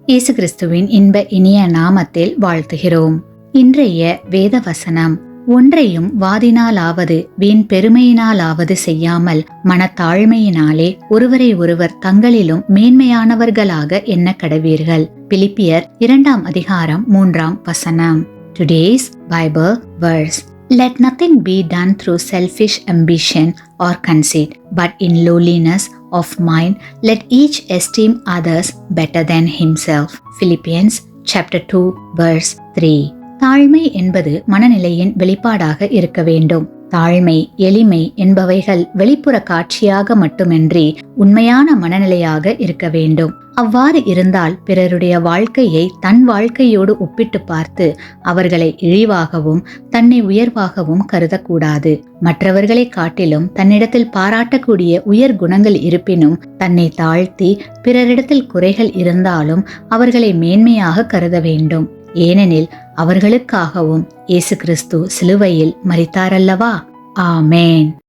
இயேசு கிறிஸ்துவின் இன்ப இனிய நாமத்தில் வாழ்த்துகிறோம். இன்றைய வேத வசனம், ஒன்றையும் வாதினாலாவது வீண் பெருமையினாலாவது செய்யாமல் மனத்தாழ்மையினாலே ஒருவரை ஒருவர் தங்களிலும் மேன்மையானவர்களாக எண்ண கடவீர்கள். பிலிப்பியர் 2 அதிகாரம் 3 Today's Bible verse. Let nothing be done through selfish ambition or conceit, but in lowliness of mind let each esteem others better than himself. Philippians chapter 2 verse 3. தாழ்மை என்பது மனநிலையின் வெளிப்பாடாக இருக்க வேண்டும். தாழ்மை, எளிமை என்பவைகள் வெளிப்புற காட்சியாக மட்டுமின்றி உண்மையான மனநிலையாக இருக்க வேண்டும். அவ்வாறு இருந்தால் பிறருடைய வாழ்க்கையை தன் வாழ்க்கையோடு ஒப்பிட்டு பார்த்து அவர்களை இழிவாகவும் தன்னை உயர்வாகவும் கருதக்கூடாது. மற்றவர்களை காட்டிலும் தன்னிடத்தில் பாராட்டக்கூடிய உயர் குணங்கள் இருப்பினும் தன்னை தாழ்த்தி பிறரிடத்தில் குறைகள் இருந்தாலும் அவர்களை மேன்மையாக கருத வேண்டும். ஏனெனில் அவர்களுக்காகவும் இயேசு கிறிஸ்து சிலுவையில் மரித்தாரல்லவா. ஆமேன்.